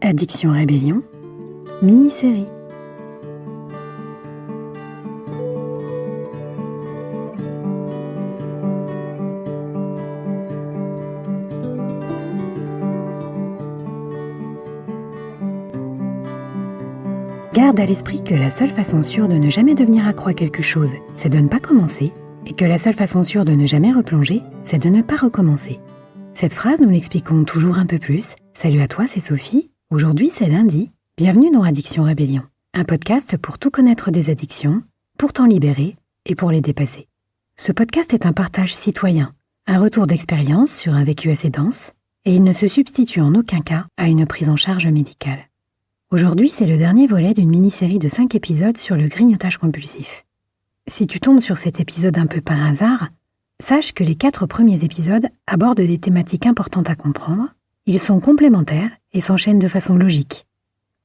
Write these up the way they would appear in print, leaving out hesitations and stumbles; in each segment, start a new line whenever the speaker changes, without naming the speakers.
Addiction Rébellion, mini-série. Garde à l'esprit que la seule façon sûre de ne jamais devenir accro à quelque chose, c'est de ne pas commencer, et que la seule façon sûre de ne jamais replonger, c'est de ne pas recommencer. Cette phrase, nous l'expliquons toujours un peu plus. Salut à toi, c'est Sophie. Aujourd'hui, c'est lundi. Bienvenue dans Addiction Rébellion, un podcast pour tout connaître des addictions, pour t'en libérer et pour les dépasser. Ce podcast est un partage citoyen, un retour d'expérience sur un vécu assez dense, et il ne se substitue en aucun cas à une prise en charge médicale. Aujourd'hui, c'est le dernier volet d'une mini-série de 5 épisodes sur le grignotage compulsif. Si tu tombes sur cet épisode un peu par hasard, sache que les 4 premiers épisodes abordent des thématiques importantes à comprendre. Ils sont complémentaires et s'enchaînent de façon logique.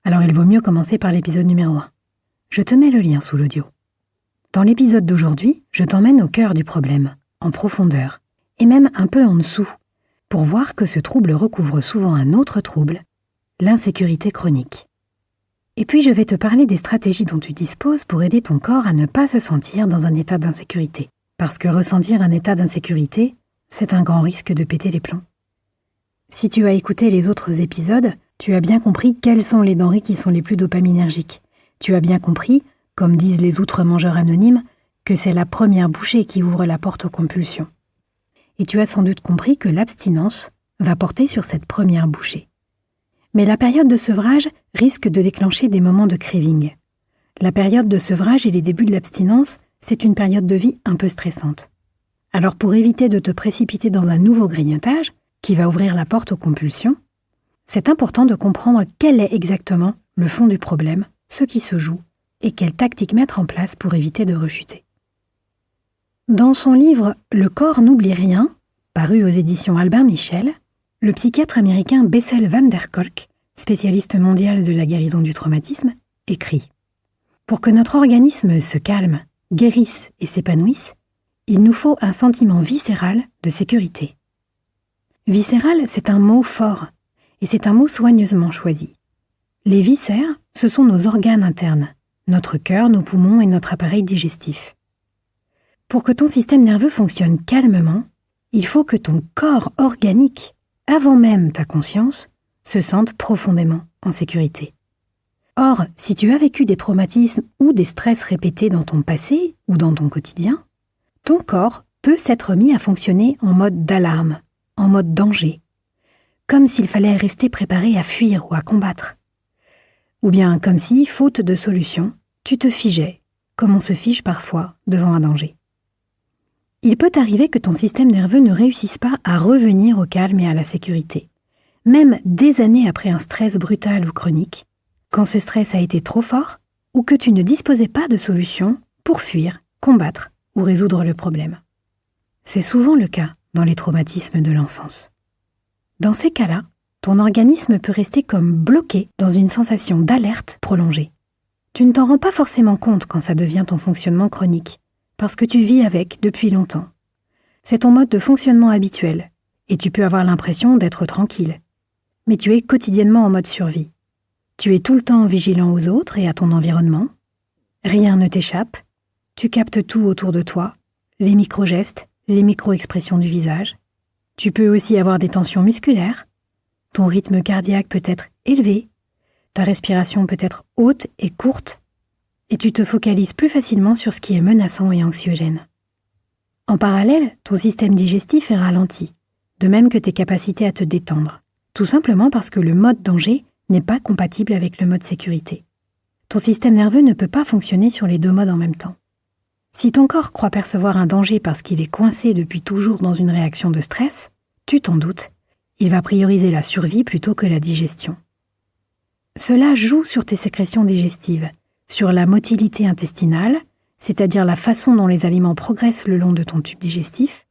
Alors il vaut mieux commencer par l'épisode numéro 1. Je te mets le lien sous l'audio. Dans l'épisode d'aujourd'hui, je t'emmène au cœur du problème, en profondeur, et même un peu en dessous, pour voir que ce trouble recouvre souvent un autre trouble, l'insécurité chronique. Et puis je vais te parler des stratégies dont tu disposes pour aider ton corps à ne pas se sentir dans un état d'insécurité. Parce que ressentir un état d'insécurité, c'est un grand risque de péter les plombs. Si tu as écouté les autres épisodes, tu as bien compris quelles sont les denrées qui sont les plus dopaminergiques. Tu as bien compris, comme disent les outre-mangeurs anonymes, que c'est la première bouchée qui ouvre la porte aux compulsions. Et tu as sans doute compris que l'abstinence va porter sur cette première bouchée. Mais la période de sevrage risque de déclencher des moments de craving. La période de sevrage et les débuts de l'abstinence, c'est une période de vie un peu stressante. Alors pour éviter de te précipiter dans un nouveau grignotage, qui va ouvrir la porte aux compulsions, c'est important de comprendre quel est exactement le fond du problème, ce qui se joue, et quelles tactiques mettre en place pour éviter de rechuter. Dans son livre « Le corps n'oublie rien », paru aux éditions Albin Michel, le psychiatre américain Bessel van der Kolk, spécialiste mondial de la guérison du traumatisme, écrit « Pour que notre organisme se calme, guérisse et s'épanouisse, il nous faut un sentiment viscéral de sécurité. » Viscéral, c'est un mot fort, et c'est un mot soigneusement choisi. Les viscères, ce sont nos organes internes, notre cœur, nos poumons et notre appareil digestif. Pour que ton système nerveux fonctionne calmement, il faut que ton corps organique, avant même ta conscience, se sente profondément en sécurité. Or, si tu as vécu des traumatismes ou des stress répétés dans ton passé ou dans ton quotidien, ton corps peut s'être mis à fonctionner en mode d'alarme, en mode danger, comme s'il fallait rester préparé à fuir ou à combattre. Ou bien comme si, faute de solution, tu te figeais, comme on se fige parfois devant un danger. Il peut arriver que ton système nerveux ne réussisse pas à revenir au calme et à la sécurité, même des années après un stress brutal ou chronique, quand ce stress a été trop fort ou que tu ne disposais pas de solution pour fuir, combattre ou résoudre le problème. C'est souvent le cas dans les traumatismes de l'enfance. Dans ces cas-là, ton organisme peut rester comme bloqué dans une sensation d'alerte prolongée. Tu ne t'en rends pas forcément compte quand ça devient ton fonctionnement chronique, parce que tu vis avec depuis longtemps. C'est ton mode de fonctionnement habituel, et tu peux avoir l'impression d'être tranquille. Mais tu es quotidiennement en mode survie. Tu es tout le temps vigilant aux autres et à ton environnement. Rien ne t'échappe. Tu captes tout autour de toi, les micro-gestes, les micro-expressions du visage. Tu peux aussi avoir des tensions musculaires. Ton rythme cardiaque peut être élevé. Ta respiration peut être haute et courte. Et tu te focalises plus facilement sur ce qui est menaçant et anxiogène. En parallèle, ton système digestif est ralenti, de même que tes capacités à te détendre, tout simplement parce que le mode danger n'est pas compatible avec le mode sécurité. Ton système nerveux ne peut pas fonctionner sur les 2 modes en même temps. Si ton corps croit percevoir un danger parce qu'il est coincé depuis toujours dans une réaction de stress, tu t'en doutes, il va prioriser la survie plutôt que la digestion. Cela joue sur tes sécrétions digestives, sur la motilité intestinale, c'est-à-dire la façon dont les aliments progressent le long de ton tube digestif,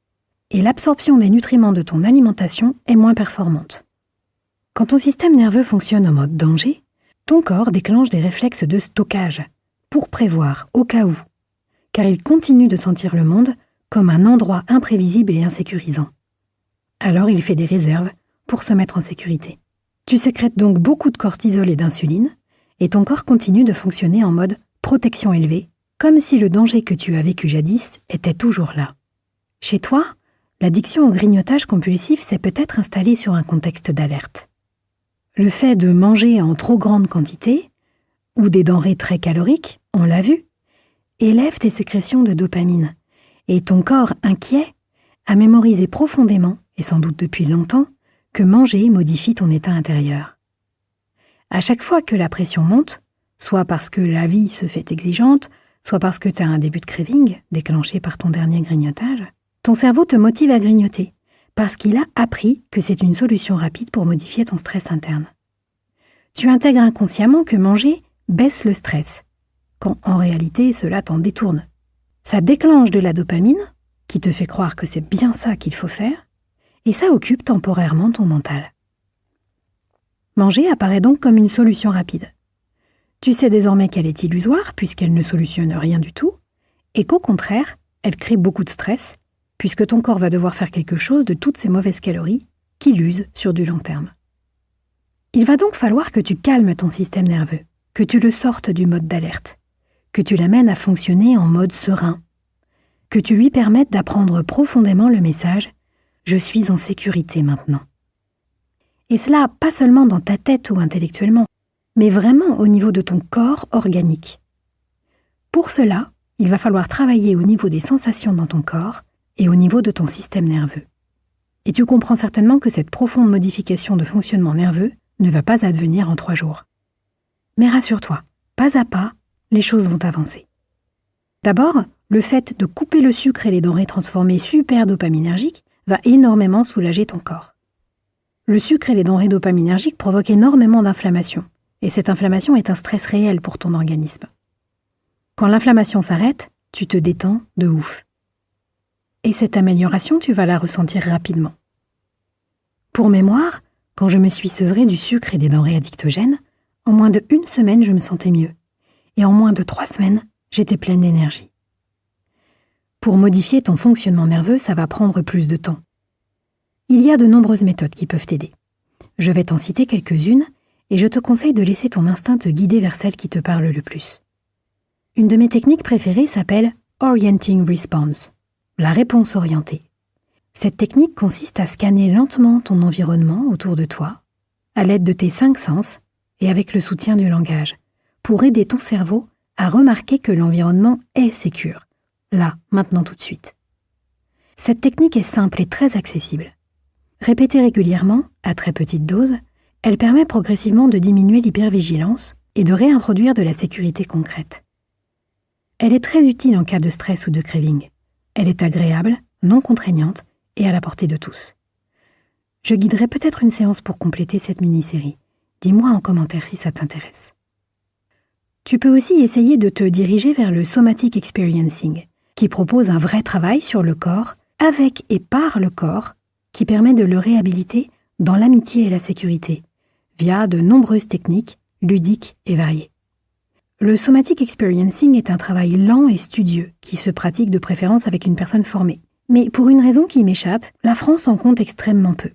et l'absorption des nutriments de ton alimentation est moins performante. Quand ton système nerveux fonctionne en mode danger, ton corps déclenche des réflexes de stockage, pour prévoir au cas où, car il continue de sentir le monde comme un endroit imprévisible et insécurisant. Alors il fait des réserves pour se mettre en sécurité. Tu sécrètes donc beaucoup de cortisol et d'insuline, et ton corps continue de fonctionner en mode protection élevée, comme si le danger que tu as vécu jadis était toujours là. Chez toi, l'addiction au grignotage compulsif s'est peut-être installée sur un contexte d'alerte. Le fait de manger en trop grande quantité, ou des denrées très caloriques, on l'a vu, élève tes sécrétions de dopamine, et ton corps inquiet a mémorisé profondément, et sans doute depuis longtemps, que manger modifie ton état intérieur. À chaque fois que la pression monte, soit parce que la vie se fait exigeante, soit parce que tu as un début de craving déclenché par ton dernier grignotage, ton cerveau te motive à grignoter, parce qu'il a appris que c'est une solution rapide pour modifier ton stress interne. Tu intègres inconsciemment que manger baisse le stress, quand en réalité cela t'en détourne. Ça déclenche de la dopamine, qui te fait croire que c'est bien ça qu'il faut faire, et ça occupe temporairement ton mental. Manger apparaît donc comme une solution rapide. Tu sais désormais qu'elle est illusoire puisqu'elle ne solutionne rien du tout, et qu'au contraire, elle crée beaucoup de stress, puisque ton corps va devoir faire quelque chose de toutes ces mauvaises calories qui l'usent sur du long terme. Il va donc falloir que tu calmes ton système nerveux, que tu le sortes du mode d'alerte, que tu l'amènes à fonctionner en mode serein, que tu lui permettes d'apprendre profondément le message « Je suis en sécurité maintenant ». Et cela pas seulement dans ta tête ou intellectuellement, mais vraiment au niveau de ton corps organique. Pour cela, il va falloir travailler au niveau des sensations dans ton corps et au niveau de ton système nerveux. Et tu comprends certainement que cette profonde modification de fonctionnement nerveux ne va pas advenir en 3 jours. Mais rassure-toi, pas à pas, les choses vont avancer. D'abord, le fait de couper le sucre et les denrées transformées super dopaminergiques va énormément soulager ton corps. Le sucre et les denrées dopaminergiques provoquent énormément d'inflammation, et cette inflammation est un stress réel pour ton organisme. Quand l'inflammation s'arrête, tu te détends de ouf. Et cette amélioration, tu vas la ressentir rapidement. Pour mémoire, quand je me suis sevrée du sucre et des denrées addictogènes, en moins de 1 semaine, je me sentais mieux. Et en moins de 3 semaines, j'étais pleine d'énergie. Pour modifier ton fonctionnement nerveux, ça va prendre plus de temps. Il y a de nombreuses méthodes qui peuvent t'aider. Je vais t'en citer quelques-unes et je te conseille de laisser ton instinct te guider vers celle qui te parle le plus. Une de mes techniques préférées s'appelle Orienting Response, la réponse orientée. Cette technique consiste à scanner lentement ton environnement autour de toi, à l'aide de tes 5 sens et avec le soutien du langage, pour aider ton cerveau à remarquer que l'environnement est sécure, là, maintenant tout de suite. Cette technique est simple et très accessible. Répétée régulièrement, à très petite dose, elle permet progressivement de diminuer l'hypervigilance et de réintroduire de la sécurité concrète. Elle est très utile en cas de stress ou de craving. Elle est agréable, non contraignante et à la portée de tous. Je guiderai peut-être une séance pour compléter cette mini-série. Dis-moi en commentaire si ça t'intéresse. Tu peux aussi essayer de te diriger vers le Somatic Experiencing, qui propose un vrai travail sur le corps, avec et par le corps, qui permet de le réhabiliter dans l'amitié et la sécurité, via de nombreuses techniques ludiques et variées. Le Somatic Experiencing est un travail lent et studieux, qui se pratique de préférence avec une personne formée. Mais pour une raison qui m'échappe, la France en compte extrêmement peu.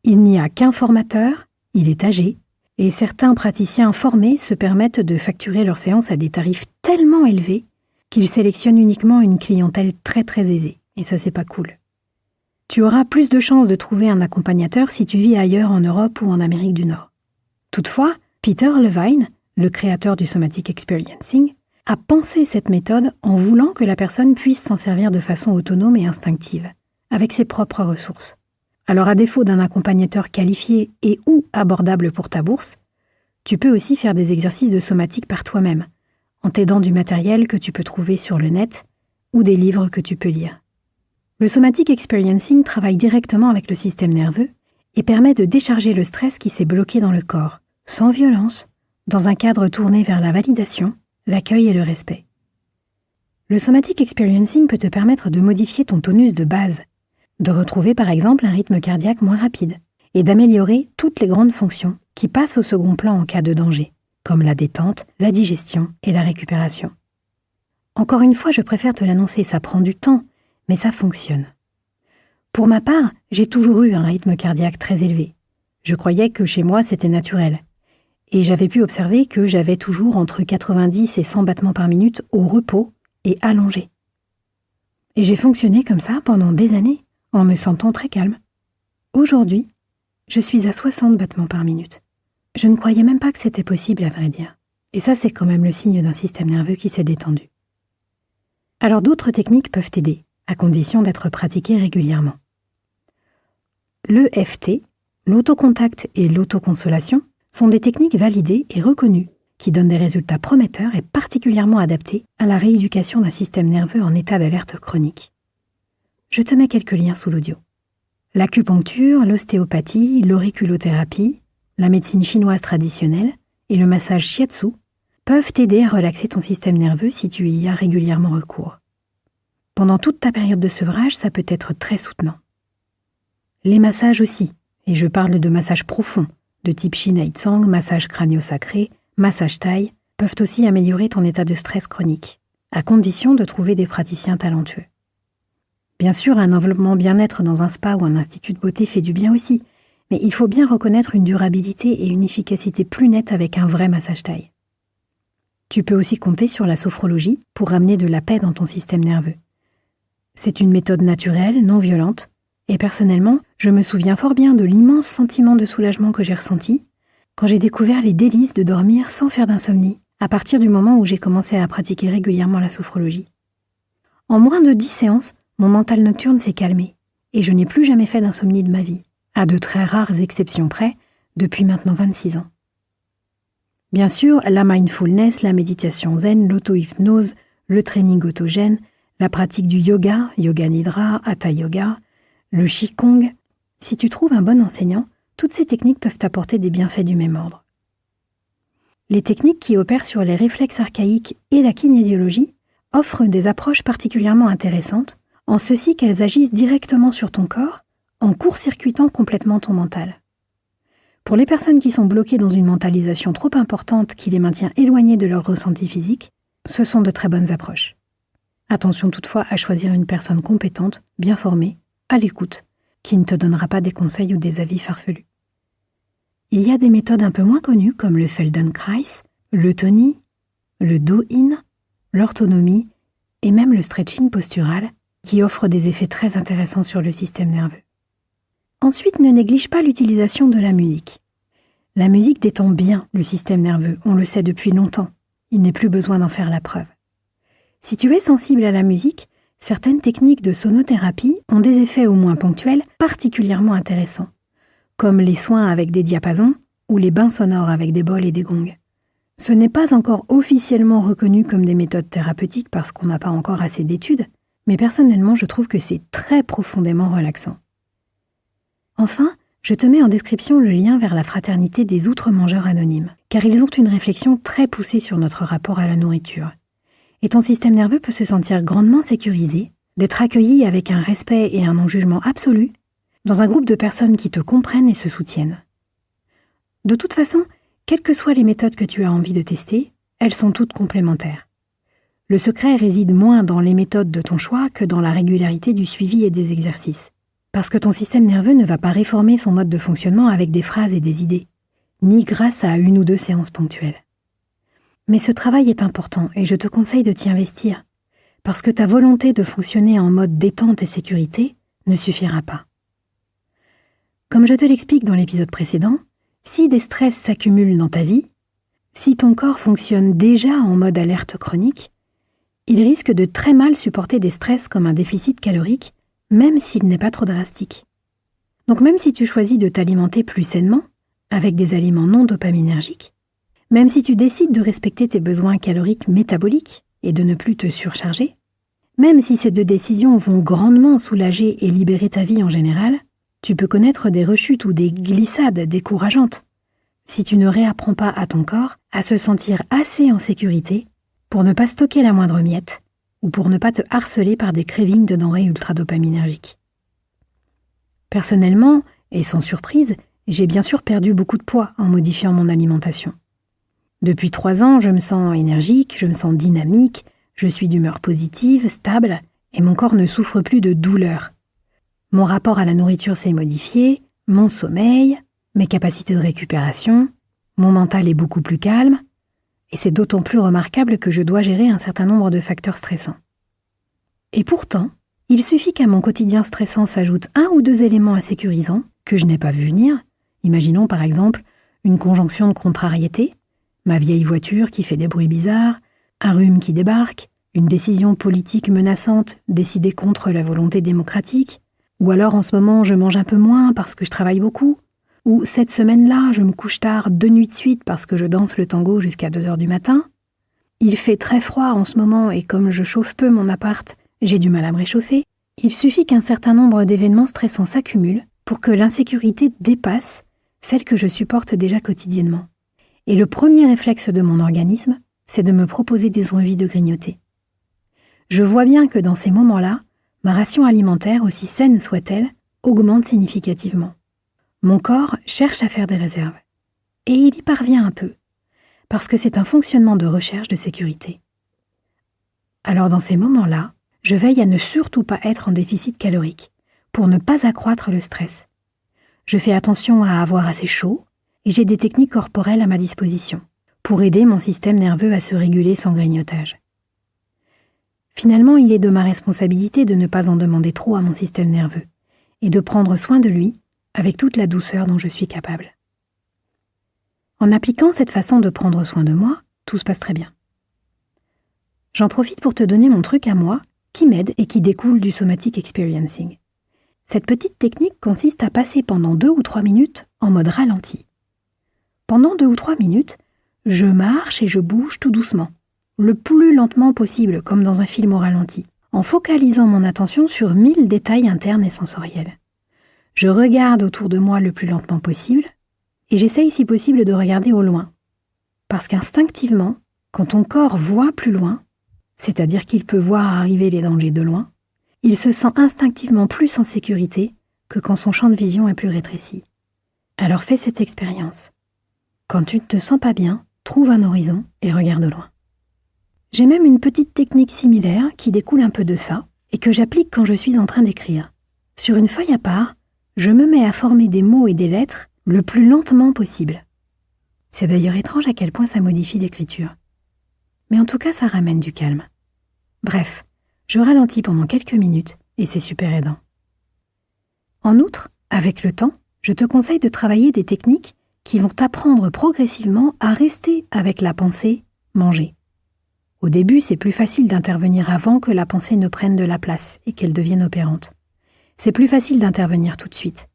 Il n'y a qu'un formateur, il est âgé, et certains praticiens formés se permettent de facturer leurs séances à des tarifs tellement élevés qu'ils sélectionnent uniquement une clientèle très très aisée. Et ça, c'est pas cool. Tu auras plus de chances de trouver un accompagnateur si tu vis ailleurs en Europe ou en Amérique du Nord. Toutefois, Peter Levine, le créateur du Somatic Experiencing, a pensé cette méthode en voulant que la personne puisse s'en servir de façon autonome et instinctive, avec ses propres ressources. Alors à défaut d'un accompagnateur qualifié et ou abordable pour ta bourse, tu peux aussi faire des exercices de somatique par toi-même, en t'aidant du matériel que tu peux trouver sur le net ou des livres que tu peux lire. Le Somatic Experiencing travaille directement avec le système nerveux et permet de décharger le stress qui s'est bloqué dans le corps, sans violence, dans un cadre tourné vers la validation, l'accueil et le respect. Le Somatic Experiencing peut te permettre de modifier ton tonus de base, de retrouver par exemple un rythme cardiaque moins rapide et d'améliorer toutes les grandes fonctions qui passent au second plan en cas de danger, comme la détente, la digestion et la récupération. Encore une fois, je préfère te l'annoncer, ça prend du temps, mais ça fonctionne. Pour ma part, j'ai toujours eu un rythme cardiaque très élevé. Je croyais que chez moi c'était naturel. Et j'avais pu observer que j'avais toujours entre 90 et 100 battements par minute au repos et allongé. Et j'ai fonctionné comme ça pendant des années, en me sentant très calme. Aujourd'hui, je suis à 60 battements par minute. Je ne croyais même pas que c'était possible, à vrai dire. Et ça, c'est quand même le signe d'un système nerveux qui s'est détendu. Alors d'autres techniques peuvent t'aider, à condition d'être pratiquées régulièrement. L'EFT, l'autocontact et l'autoconsolation sont des techniques validées et reconnues qui donnent des résultats prometteurs et particulièrement adaptés à la rééducation d'un système nerveux en état d'alerte chronique. Je te mets quelques liens sous l'audio. L'acupuncture, l'ostéopathie, l'auriculothérapie, la médecine chinoise traditionnelle et le massage shiatsu peuvent t'aider à relaxer ton système nerveux si tu y as régulièrement recours. Pendant toute ta période de sevrage, ça peut être très soutenant. Les massages aussi, et je parle de massages profonds, de type Shinai Tsang, massage crânio-sacré, massage thaï, peuvent aussi améliorer ton état de stress chronique, à condition de trouver des praticiens talentueux. Bien sûr, un enveloppement bien-être dans un spa ou un institut de beauté fait du bien aussi, mais il faut bien reconnaître une durabilité et une efficacité plus nettes avec un vrai massage thaï. Tu peux aussi compter sur la sophrologie pour ramener de la paix dans ton système nerveux. C'est une méthode naturelle, non violente, et personnellement, je me souviens fort bien de l'immense sentiment de soulagement que j'ai ressenti quand j'ai découvert les délices de dormir sans faire d'insomnie, à partir du moment où j'ai commencé à pratiquer régulièrement la sophrologie. En moins de 10 séances, mon mental nocturne s'est calmé, et je n'ai plus jamais fait d'insomnie de ma vie, à de très rares exceptions près, depuis maintenant 26 ans. Bien sûr, la mindfulness, la méditation zen, l'auto-hypnose, le training autogène, la pratique du yoga, yoga nidra, hatha yoga, le qigong. Si tu trouves un bon enseignant, toutes ces techniques peuvent t'apporter des bienfaits du même ordre. Les techniques qui opèrent sur les réflexes archaïques et la kinésiologie offrent des approches particulièrement intéressantes, en ceci qu'elles agissent directement sur ton corps, en court-circuitant complètement ton mental. Pour les personnes qui sont bloquées dans une mentalisation trop importante qui les maintient éloignées de leur ressenti physique, ce sont de très bonnes approches. Attention toutefois à choisir une personne compétente, bien formée, à l'écoute, qui ne te donnera pas des conseils ou des avis farfelus. Il y a des méthodes un peu moins connues comme le Feldenkrais, le Toni, le Do-In, l'orthonomie et même le stretching postural qui offrent des effets très intéressants sur le système nerveux. Ensuite, ne néglige pas l'utilisation de la musique. La musique détend bien le système nerveux, on le sait depuis longtemps. Il n'est plus besoin d'en faire la preuve. Si tu es sensible à la musique, certaines techniques de sonothérapie ont des effets au moins ponctuels particulièrement intéressants, comme les soins avec des diapasons ou les bains sonores avec des bols et des gongs. Ce n'est pas encore officiellement reconnu comme des méthodes thérapeutiques parce qu'on n'a pas encore assez d'études, mais personnellement je trouve que c'est très profondément relaxant. Enfin, je te mets en description le lien vers la fraternité des outre-mangeurs anonymes, car ils ont une réflexion très poussée sur notre rapport à la nourriture. Et ton système nerveux peut se sentir grandement sécurisé, d'être accueilli avec un respect et un non-jugement absolu, dans un groupe de personnes qui te comprennent et se soutiennent. De toute façon, quelles que soient les méthodes que tu as envie de tester, elles sont toutes complémentaires. Le secret réside moins dans les méthodes de ton choix que dans la régularité du suivi et des exercices. Parce que ton système nerveux ne va pas réformer son mode de fonctionnement avec des phrases et des idées, ni grâce à 1 ou 2 séances ponctuelles. Mais ce travail est important et je te conseille de t'y investir, parce que ta volonté de fonctionner en mode détente et sécurité ne suffira pas. Comme je te l'explique dans l'épisode précédent, si des stress s'accumulent dans ta vie, si ton corps fonctionne déjà en mode alerte chronique, il risque de très mal supporter des stress comme un déficit calorique, même s'il n'est pas trop drastique. Donc même si tu choisis de t'alimenter plus sainement, avec des aliments non dopaminergiques, même si tu décides de respecter tes besoins caloriques métaboliques et de ne plus te surcharger, même si ces 2 décisions vont grandement soulager et libérer ta vie en général, tu peux connaître des rechutes ou des glissades décourageantes si tu ne réapprends pas à ton corps à se sentir assez en sécurité pour ne pas stocker la moindre miette ou pour ne pas te harceler par des cravings de denrées ultra-dopaminergiques. Personnellement, et sans surprise, j'ai bien sûr perdu beaucoup de poids en modifiant mon alimentation. Depuis 3 ans, je me sens énergique, je me sens dynamique, je suis d'humeur positive, stable, et mon corps ne souffre plus de douleur. Mon rapport à la nourriture s'est modifié, mon sommeil, mes capacités de récupération, mon mental est beaucoup plus calme, et c'est d'autant plus remarquable que je dois gérer un certain nombre de facteurs stressants. Et pourtant, il suffit qu'à mon quotidien stressant s'ajoutent 1 ou 2 éléments insécurisants que je n'ai pas vu venir. Imaginons par exemple une conjonction de contrariétés, ma vieille voiture qui fait des bruits bizarres, un rhume qui débarque, une décision politique menaçante décidée contre la volonté démocratique, ou alors en ce moment je mange un peu moins parce que je travaille beaucoup, ou cette semaine-là je me couche tard 2 nuits de suite parce que je danse le tango jusqu'à 2h du matin. Il fait très froid en ce moment et comme je chauffe peu mon appart, j'ai du mal à me réchauffer. Il suffit qu'un certain nombre d'événements stressants s'accumulent pour que l'insécurité dépasse celle que je supporte déjà quotidiennement. Et le premier réflexe de mon organisme, c'est de me proposer des envies de grignoter. Je vois bien que dans ces moments-là, ma ration alimentaire, aussi saine soit-elle, augmente significativement. Mon corps cherche à faire des réserves. Et il y parvient un peu, parce que c'est un fonctionnement de recherche de sécurité. Alors dans ces moments-là, je veille à ne surtout pas être en déficit calorique, pour ne pas accroître le stress. Je fais attention à avoir assez chaud, et j'ai des techniques corporelles à ma disposition, pour aider mon système nerveux à se réguler sans grignotage. Finalement, il est de ma responsabilité de ne pas en demander trop à mon système nerveux, et de prendre soin de lui avec toute la douceur dont je suis capable. En appliquant cette façon de prendre soin de moi, tout se passe très bien. J'en profite pour te donner mon truc à moi, qui m'aide et qui découle du somatic experiencing. Cette petite technique consiste à passer pendant 2 ou 3 minutes en mode ralenti. Pendant 2 ou 3 minutes, je marche et je bouge tout doucement, le plus lentement possible, comme dans un film au ralenti, en focalisant mon attention sur 1000 détails internes et sensoriels. Je regarde autour de moi le plus lentement possible, et j'essaye si possible de regarder au loin. Parce qu'instinctivement, quand ton corps voit plus loin, c'est-à-dire qu'il peut voir arriver les dangers de loin, il se sent instinctivement plus en sécurité que quand son champ de vision est plus rétréci. Alors fais cette expérience. Quand tu ne te sens pas bien, trouve un horizon et regarde loin. J'ai même une petite technique similaire qui découle un peu de ça et que j'applique quand je suis en train d'écrire. Sur une feuille à part, je me mets à former des mots et des lettres le plus lentement possible. C'est d'ailleurs étrange à quel point ça modifie l'écriture. Mais en tout cas, ça ramène du calme. Bref, je ralentis pendant quelques minutes et c'est super aidant. En outre, avec le temps, je te conseille de travailler des techniques qui vont t'apprendre progressivement à rester avec la pensée « manger ». Au début, c'est plus facile d'intervenir avant que la pensée ne prenne de la place et qu'elle devienne opérante. C'est plus facile d'intervenir tout de suite.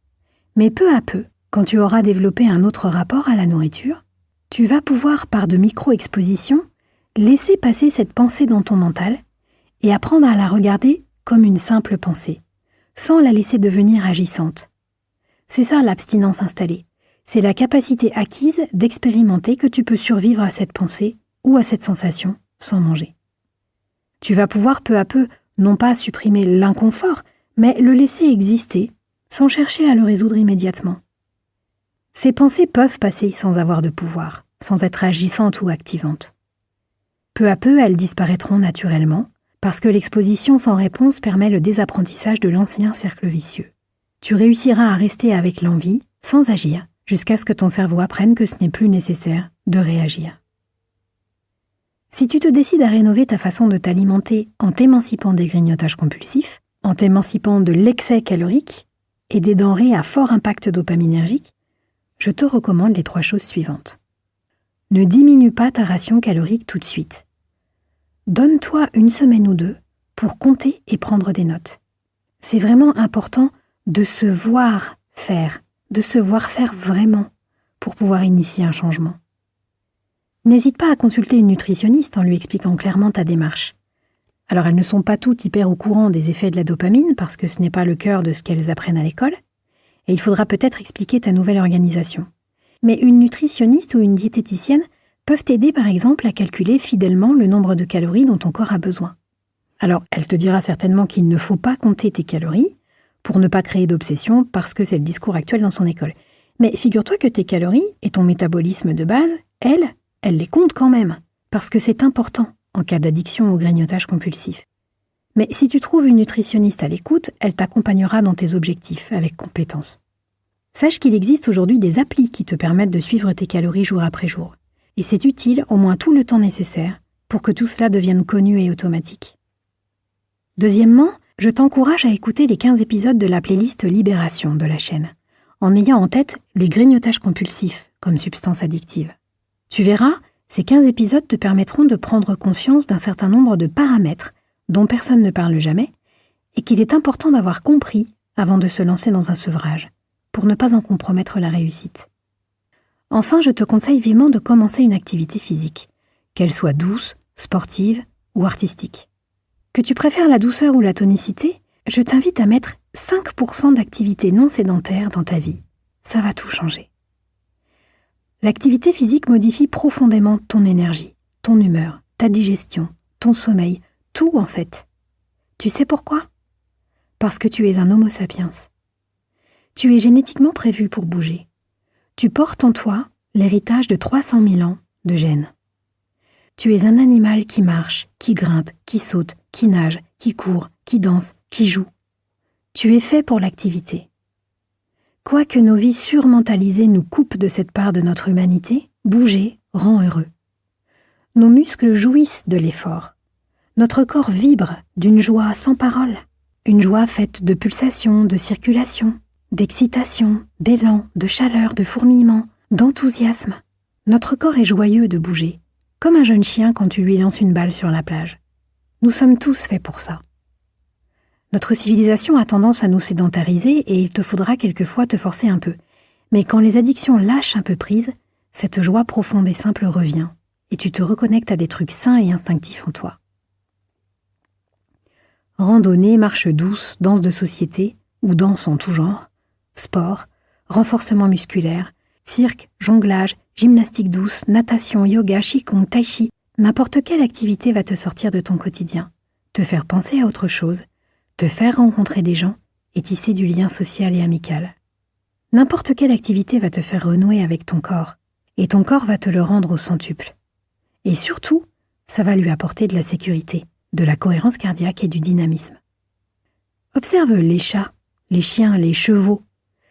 Mais peu à peu, quand tu auras développé un autre rapport à la nourriture, tu vas pouvoir, par de micro-expositions, laisser passer cette pensée dans ton mental et apprendre à la regarder comme une simple pensée, sans la laisser devenir agissante. C'est ça l'abstinence installée. C'est la capacité acquise d'expérimenter que tu peux survivre à cette pensée ou à cette sensation sans manger. Tu vas pouvoir peu à peu, non pas supprimer l'inconfort, mais le laisser exister, sans chercher à le résoudre immédiatement. Ces pensées peuvent passer sans avoir de pouvoir, sans être agissantes ou activantes. Peu à peu, elles disparaîtront naturellement, parce que l'exposition sans réponse permet le désapprentissage de l'ancien cercle vicieux. Tu réussiras à rester avec l'envie, sans agir, jusqu'à ce que ton cerveau apprenne que ce n'est plus nécessaire de réagir. Si tu te décides à rénover ta façon de t'alimenter en t'émancipant des grignotages compulsifs, en t'émancipant de l'excès calorique et des denrées à fort impact dopaminergique, je te recommande les 3 choses suivantes. Ne diminue pas ta ration calorique tout de suite. Donne-toi 1 semaine ou 2 pour compter et prendre des notes. C'est vraiment important de se voir faire, de se voir faire vraiment pour pouvoir initier un changement. N'hésite pas à consulter une nutritionniste en lui expliquant clairement ta démarche. Alors elles ne sont pas toutes hyper au courant des effets de la dopamine parce que ce n'est pas le cœur de ce qu'elles apprennent à l'école, et il faudra peut-être expliquer ta nouvelle organisation. Mais une nutritionniste ou une diététicienne peuvent t'aider par exemple à calculer fidèlement le nombre de calories dont ton corps a besoin. Alors elle te dira certainement qu'il ne faut pas compter tes calories pour ne pas créer d'obsession parce que c'est le discours actuel dans son école. Mais figure-toi que tes calories et ton métabolisme de base, elle les compte quand même, parce que c'est important en cas d'addiction au grignotage compulsif. Mais si tu trouves une nutritionniste à l'écoute, elle t'accompagnera dans tes objectifs avec compétence. Sache qu'il existe aujourd'hui des applis qui te permettent de suivre tes calories jour après jour. Et c'est utile au moins tout le temps nécessaire pour que tout cela devienne connu et automatique. Deuxièmement, je t'encourage à écouter les 15 épisodes de la playlist Libération de la chaîne, en ayant en tête les grignotages compulsifs comme substance addictive. Tu verras, ces 15 épisodes te permettront de prendre conscience d'un certain nombre de paramètres dont personne ne parle jamais et qu'il est important d'avoir compris avant de se lancer dans un sevrage, pour ne pas en compromettre la réussite. Enfin, je te conseille vivement de commencer une activité physique, qu'elle soit douce, sportive ou artistique. Que tu préfères la douceur ou la tonicité, je t'invite à mettre 5% d'activité non sédentaire dans ta vie. Ça va tout changer. L'activité physique modifie profondément ton énergie, ton humeur, ta digestion, ton sommeil, tout en fait. Tu sais pourquoi ? Parce que tu es un Homo sapiens. Tu es génétiquement prévu pour bouger. Tu portes en toi l'héritage de 300 000 ans de gènes. Tu es un animal qui marche, qui grimpe, qui saute, qui nage, qui court, qui danse, qui joue. Tu es fait pour l'activité. Quoique nos vies surmentalisées nous coupent de cette part de notre humanité, bouger rend heureux. Nos muscles jouissent de l'effort. Notre corps vibre d'une joie sans parole, une joie faite de pulsations, de circulation, d'excitation, d'élan, de chaleur, de fourmillement, d'enthousiasme. Notre corps est joyeux de bouger, comme un jeune chien quand tu lui lances une balle sur la plage. Nous sommes tous faits pour ça. Notre civilisation a tendance à nous sédentariser et il te faudra quelquefois te forcer un peu. Mais quand les addictions lâchent un peu prise, cette joie profonde et simple revient et tu te reconnectes à des trucs sains et instinctifs en toi. Randonnée, marche douce, danse de société ou danse en tout genre, sport, renforcement musculaire, cirque, jonglage, gymnastique douce, natation, yoga, qigong, tai chi, n'importe quelle activité va te sortir de ton quotidien, te faire penser à autre chose, te faire rencontrer des gens et tisser du lien social et amical. N'importe quelle activité va te faire renouer avec ton corps, et ton corps va te le rendre au centuple. Et surtout, ça va lui apporter de la sécurité, de la cohérence cardiaque et du dynamisme. Observe les chats, les chiens, les chevaux.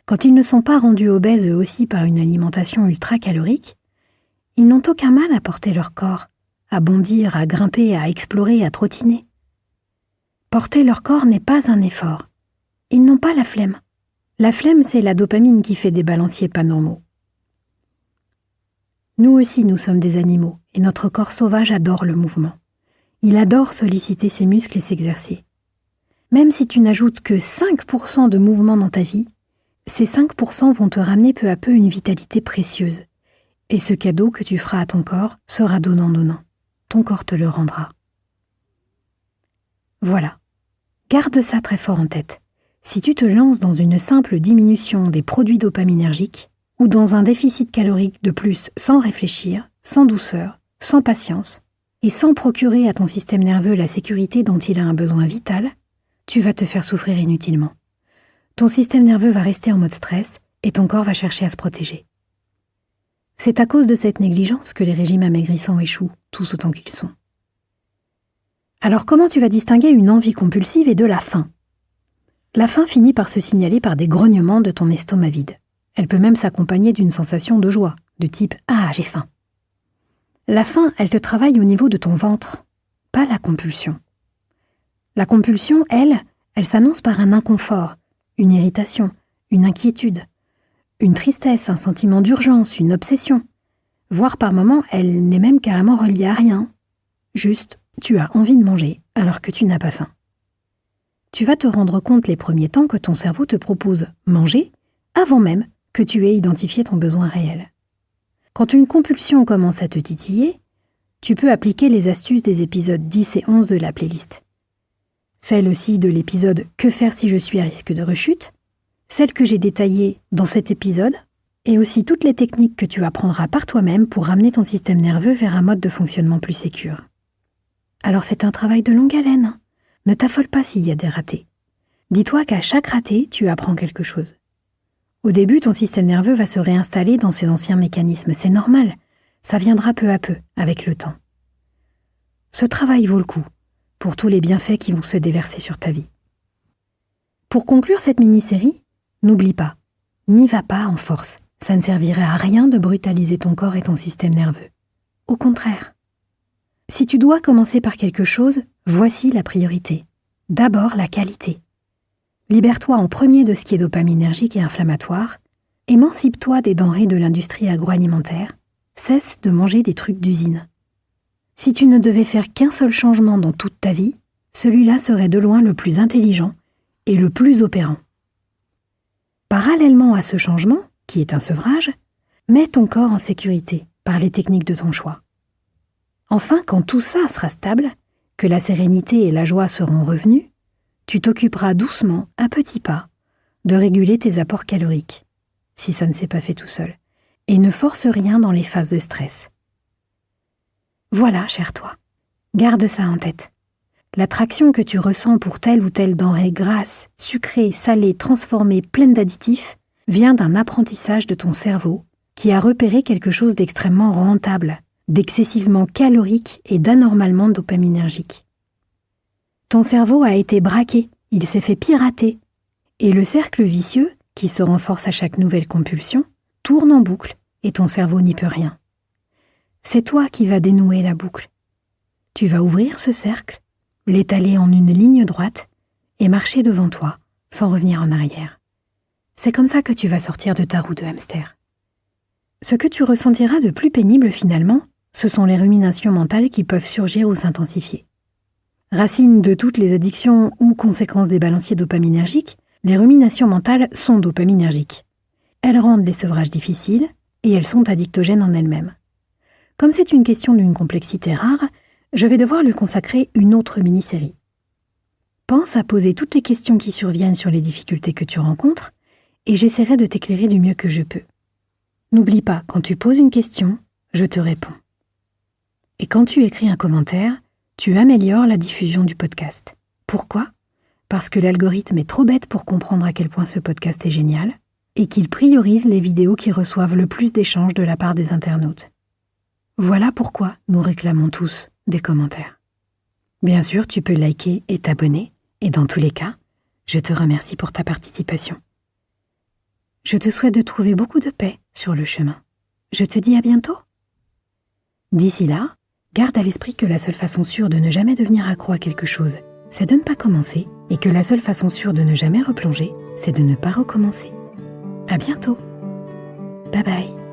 Quand ils ne sont pas rendus obèses eux aussi par une alimentation ultra-calorique, ils n'ont aucun mal à porter leur corps, à bondir, à grimper, à explorer, à trottiner. Porter leur corps n'est pas un effort. Ils n'ont pas la flemme. La flemme, c'est la dopamine qui fait des balanciers pas normaux. Nous aussi, nous sommes des animaux, et notre corps sauvage adore le mouvement. Il adore solliciter ses muscles et s'exercer. Même si tu n'ajoutes que 5% de mouvement dans ta vie, ces 5% vont te ramener peu à peu une vitalité précieuse. Et ce cadeau que tu feras à ton corps sera donnant-donnant. Ton corps te le rendra. Voilà. Garde ça très fort en tête. Si tu te lances dans une simple diminution des produits dopaminergiques ou dans un déficit calorique de plus sans réfléchir, sans douceur, sans patience et sans procurer à ton système nerveux la sécurité dont il a un besoin vital, tu vas te faire souffrir inutilement. Ton système nerveux va rester en mode stress et ton corps va chercher à se protéger. C'est à cause de cette négligence que les régimes amaigrissants échouent, tous autant qu'ils sont. Alors comment tu vas distinguer une envie compulsive et de la faim ? La faim finit par se signaler par des grognements de ton estomac vide. Elle peut même s'accompagner d'une sensation de joie, de type « Ah, j'ai faim ». La faim, elle te travaille au niveau de ton ventre, pas la compulsion. La compulsion, elle s'annonce par un inconfort, une irritation, une inquiétude, une tristesse, un sentiment d'urgence, une obsession. Voire par moments, elle n'est même carrément reliée à rien. Juste, tu as envie de manger alors que tu n'as pas faim. Tu vas te rendre compte les premiers temps que ton cerveau te propose manger avant même que tu aies identifié ton besoin réel. Quand une compulsion commence à te titiller, tu peux appliquer les astuces des épisodes 10 et 11 de la playlist. Celle aussi de l'épisode « Que faire si je suis à risque de rechute ?», celle que j'ai détaillée dans cet épisode, et aussi toutes les techniques que tu apprendras par toi-même pour ramener ton système nerveux vers un mode de fonctionnement plus sécure. Alors c'est un travail de longue haleine. Ne t'affole pas s'il y a des ratés. Dis-toi qu'à chaque raté, tu apprends quelque chose. Au début, ton système nerveux va se réinstaller dans ses anciens mécanismes. C'est normal. Ça viendra peu à peu, avec le temps. Ce travail vaut le coup, pour tous les bienfaits qui vont se déverser sur ta vie. Pour conclure cette mini-série, n'oublie pas, N'y va pas en force, ça ne servirait à rien de brutaliser ton corps et ton système nerveux. Au contraire. Si tu dois commencer par quelque chose, voici la priorité. D'abord la qualité. Libère-toi en premier de ce qui est dopaminergique et inflammatoire, émancipe-toi des denrées de l'industrie agroalimentaire, cesse de manger des trucs d'usine. Si tu ne devais faire qu'un seul changement dans toute ta vie, celui-là serait de loin le plus intelligent et le plus opérant. Parallèlement à ce changement, qui est un sevrage, mets ton corps en sécurité par les techniques de ton choix. Enfin, quand tout ça sera stable, que la sérénité et la joie seront revenues, tu t'occuperas doucement, à petits pas, de réguler tes apports caloriques, si ça ne s'est pas fait tout seul, et ne force rien dans les phases de stress. Voilà, cher toi, garde ça en tête. L'attraction que tu ressens pour telle ou telle denrée grasse, sucrée, salée, transformée, pleine d'additifs, vient d'un apprentissage de ton cerveau qui a repéré quelque chose d'extrêmement rentable, d'excessivement calorique et d'anormalement dopaminergique. Ton cerveau a été braqué, il s'est fait pirater, et le cercle vicieux, qui se renforce à chaque nouvelle compulsion, tourne en boucle et ton cerveau n'y peut rien. C'est toi qui vas dénouer la boucle. Tu vas ouvrir ce cercle, l'étaler en une ligne droite et marcher devant toi sans revenir en arrière. C'est comme ça que tu vas sortir de ta roue de hamster. Ce que tu ressentiras de plus pénible finalement, ce sont les ruminations mentales qui peuvent surgir ou s'intensifier. Racine de toutes les addictions ou conséquences des balanciers dopaminergiques, les ruminations mentales sont dopaminergiques. Elles rendent les sevrages difficiles et elles sont addictogènes en elles-mêmes. Comme c'est une question d'une complexité rare, je vais devoir lui consacrer une autre mini-série. Pense à poser toutes les questions qui surviennent sur les difficultés que tu rencontres et j'essaierai de t'éclairer du mieux que je peux. N'oublie pas, quand tu poses une question, je te réponds. Et quand tu écris un commentaire, tu améliores la diffusion du podcast. Pourquoi ? Parce que l'algorithme est trop bête pour comprendre à quel point ce podcast est génial et qu'il priorise les vidéos qui reçoivent le plus d'échanges de la part des internautes. Voilà pourquoi nous réclamons tous des commentaires. Bien sûr, tu peux liker et t'abonner, et dans tous les cas, je te remercie pour ta participation. Je te souhaite de trouver beaucoup de paix sur le chemin. Je te dis à bientôt. D'ici là, garde à l'esprit que la seule façon sûre de ne jamais devenir accro à quelque chose, c'est de ne pas commencer, et que la seule façon sûre de ne jamais replonger, c'est de ne pas recommencer. À bientôt. Bye bye.